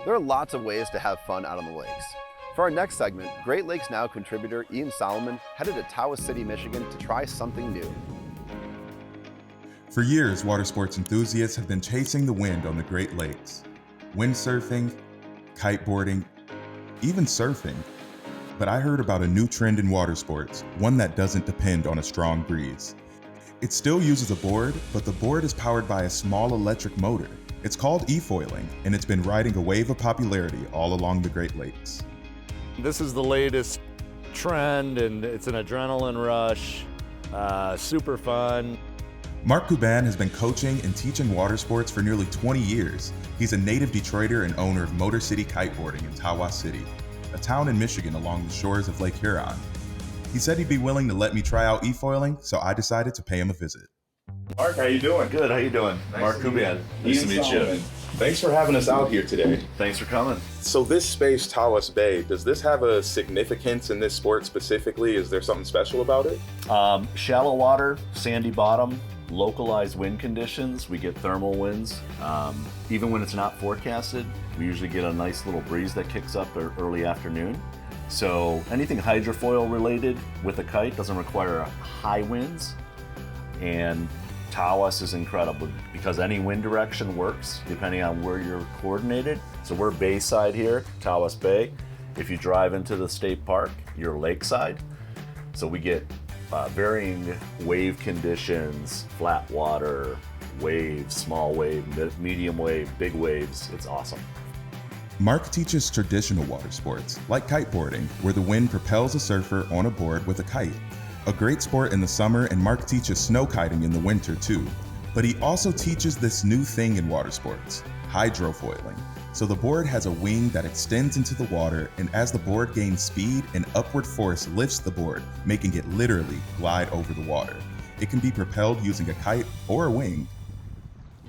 There are lots of ways to have fun out on the lakes. For our next segment, Great Lakes Now contributor Ian Solomon headed to Tawas City, Michigan to try something new. For years, water sports enthusiasts have been chasing the wind on the Great Lakes. Windsurfing, kiteboarding, even surfing. But I heard about a new trend in water sports, one that doesn't depend on a strong breeze. It still uses a board, but the board is powered by a small electric motor. It's called e-foiling, and it's been riding a wave of popularity all along the Great Lakes. This is the latest trend, and it's an adrenaline rush, super fun. Mark Kuban has been coaching and teaching water sports for nearly 20 years. He's a native Detroiter and owner of Motor City Kiteboarding in Tawas City, a town in Michigan along the shores of Lake Huron. He said he'd be willing to let me try out e-foiling, so I decided to pay him a visit. Mark, how you doing? Good, how you doing? Mark Kuban. Nice to meet you. Thanks for having us out here today. Thanks for coming. So this space, Tawas Bay, does this have a significance in this sport specifically? Is there something special about it? Shallow water, sandy bottom, localized wind conditions. We get thermal winds. Even when it's not forecasted, we usually get a nice little breeze that kicks up early afternoon. So anything hydrofoil related with a kite doesn't require high winds. And Tawas is incredible because any wind direction works depending on where you're coordinated. So we're bayside here, Tawas Bay. If you drive into the state park, you're lakeside. So we get varying wave conditions, flat water, waves, small wave, medium wave, big waves. It's awesome. Mark teaches traditional water sports, like kiteboarding, where the wind propels a surfer on a board with a kite. A great sport in the summer, and Mark teaches snow kiting in the winter too. But he also teaches this new thing in water sports, hydrofoiling. So the board has a wing that extends into the water, and as the board gains speed, an upward force lifts the board, making it literally glide over the water. It can be propelled using a kite or a wing.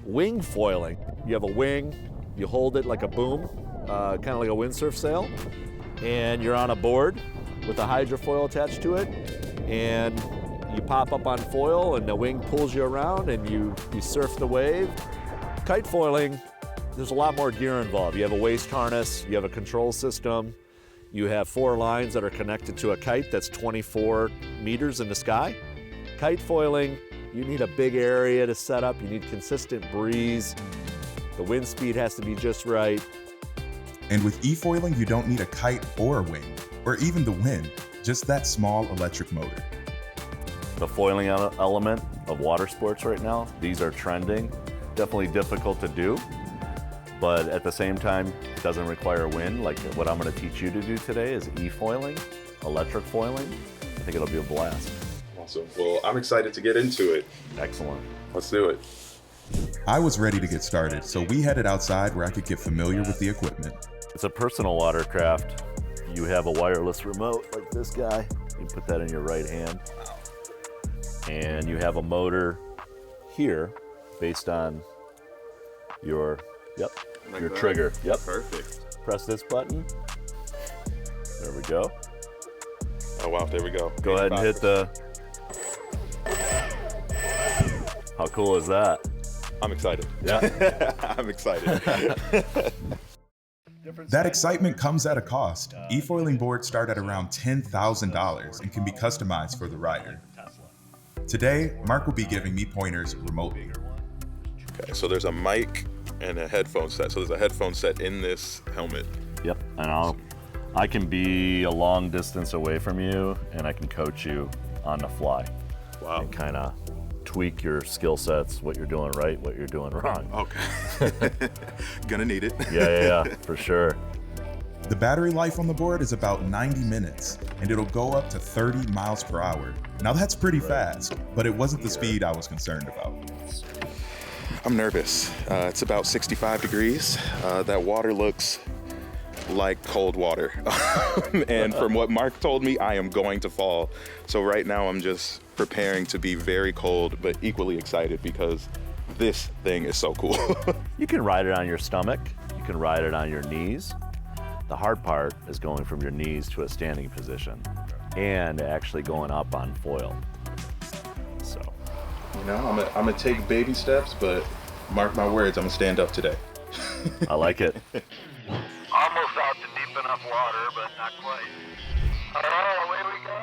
Wing foiling. You have a wing, you hold it like a boom, kind of like a windsurf sail, and you're on a board with a hydrofoil attached to it, and you pop up on foil and the wing pulls you around and you surf the wave. Kite foiling, there's a lot more gear involved. You have a waist harness, you have a control system, you have 4 lines that are connected to a kite that's 24 meters in the sky. Kite foiling, you need a big area to set up, you need consistent breeze, the wind speed has to be just right. And with e-foiling, you don't need a kite or a wing, or even the wind, just that small electric motor. The foiling element of water sports right now, these are trending. Definitely difficult to do, but at the same time, it doesn't require wind. Like what I'm going to teach you to do today is e-foiling, electric foiling. I think it'll be a blast. Awesome. Well, I'm excited to get into it. Excellent. Let's do it. I was ready to get started, so we headed outside where I could get familiar with the equipment. It's a personal watercraft. You have a wireless remote like this guy. You put that in your right hand. And you have a motor here based on your trigger. Yep. Perfect. Press this button. There we go. Oh, wow. There we go. Go ahead and hit the... How cool is that? I'm excited. Yeah. I'm excited. That excitement comes at a cost. E-foiling boards start at around $10,000 and can be customized for the rider. Today, Mark will be giving me pointers remotely. Okay, so there's a mic and a headphone set. So there's a headphone set in this helmet. Yep. And I can be a long distance away from you, and I can coach you on the fly. Wow. And kind of tweak your skill sets, what you're doing right, what you're doing wrong. Okay. Gonna need it. Yeah, for sure. The battery life on the board is about 90 minutes, and it'll go up to 30 miles per hour. Now that's pretty fast, but it wasn't the speed I was concerned about. I'm nervous. It's about 65 degrees. That water looks like cold water. And from what Mark told me, I am going to fall. So right now I'm just preparing to be very cold, but equally excited because this thing is so cool. You can ride it on your stomach. You can ride it on your knees. The hard part is going from your knees to a standing position and actually going up on foil. So, You know, I'm gonna take baby steps, but mark my words, I'm gonna stand up today. I like it. Almost out to deep enough water, but not quite. All right, away we go.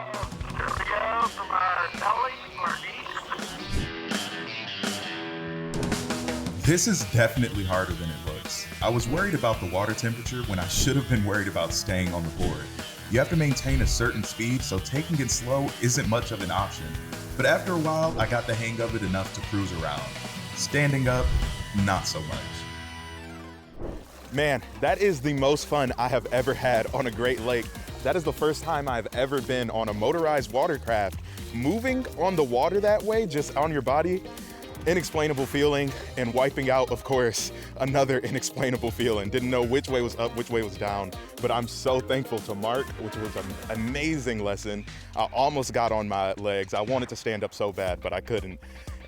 Here we go from our belly to our knees. This is definitely harder than it looks. I was worried about the water temperature when I should have been worried about staying on the board. You have to maintain a certain speed, so taking it slow isn't much of an option. But after a while, I got the hang of it enough to cruise around. Standing up, not so much. Man, that is the most fun I have ever had on a Great Lake. That is the first time I've ever been on a motorized watercraft. Moving on the water that way, just on your body, inexplainable feeling, and wiping out, of course, another inexplainable feeling. Didn't know which way was up, which way was down, but I'm so thankful to Mark, which was an amazing lesson. I almost got on my legs. I wanted to stand up so bad, but I couldn't.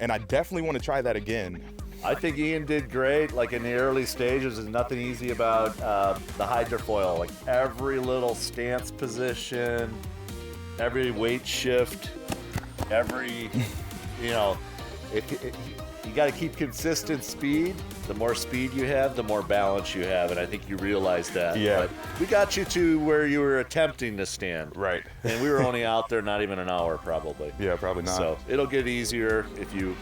And I definitely want to try that again. I think Ian did great. Like in the early stages, there's nothing easy about the hydrofoil. Like every little stance position, every weight shift, every, you know, you got to keep consistent speed. The more speed you have, the more balance you have, and I think you realize that. Yeah. But we got you to where you were attempting to stand. Right. And we were only out there not even an hour, probably. Yeah, probably not. So it'll get easier if you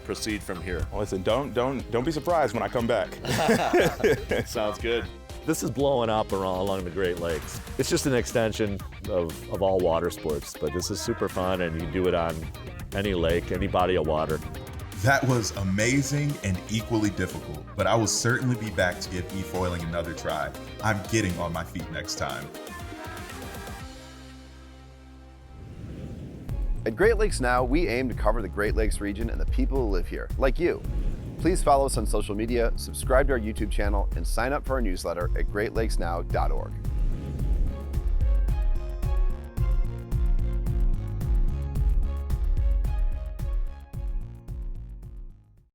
proceed from here. Listen, don't be surprised when I come back. Sounds good. This is blowing up along the Great Lakes. It's just an extension of all water sports, but this is super fun, and you can do it on any lake, any body of water. That was amazing and equally difficult, but I will certainly be back to give e-foiling another try. I'm getting on my feet next time. At Great Lakes Now, we aim to cover the Great Lakes region and the people who live here, like you. Please follow us on social media, subscribe to our YouTube channel, and sign up for our newsletter at greatlakesnow.org.